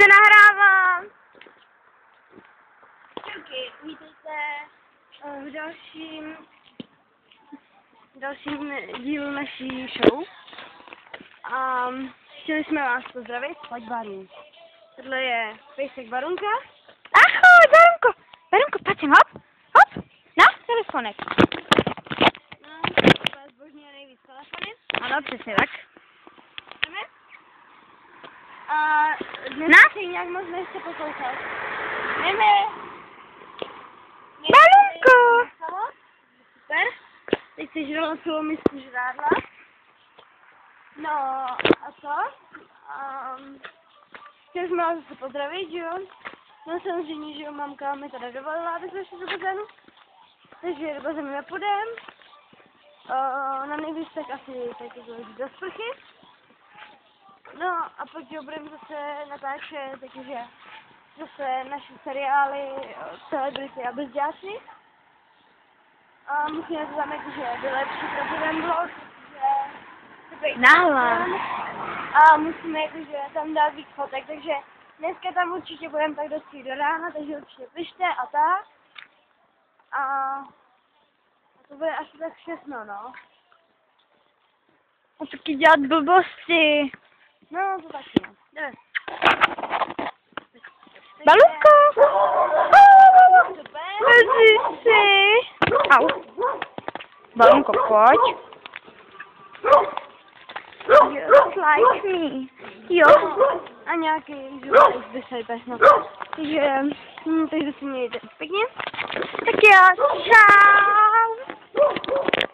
se nahrávám. Čauky, vítejte v dalším dílu naší show. A chtěli jsme vás pozdravit s Barun. Tohle je pejsek Barunka. Ahoj, Barunko! Barunko, pojď sem, hop! Hop! Na, telefonek. No, to zbožňuje nejvíc telefony. Ano, přesně tak. A dnes si nějak moc nechce poslouchat. Jdeme. Barunko! Super. Teď si žrala celou misku žrádla. No a co? Chtěli jsme vás zase pozdravit, že jo? No samozřejmě, že jo, mamka mi teda dovolila, aby jsme šli do bazénu. Takže do bazénu nepůjdem. Na nejvíc tak asi taky do sprchy. No a pak jo, budeme zase natáčet, takže zase naše seriály, celebrity a bezděláci. A musíme to tam jakože vylepšit pro ten vlog, že Nahlas. a musíme jakože tam dát víc fotek, takže dneska tam určitě budeme tak dost do rána, takže určitě pište a tak. A to bude asi tak všechno, no. A taky dělat blbosti. No, to taky, no. Jdeme. Barunko! Super. Lezi si. Au. Barunko, pojď. Just like me. Jo. A nějaký žlutek by se bez na to. Takže se mějte pěkně. Tak jo, čau.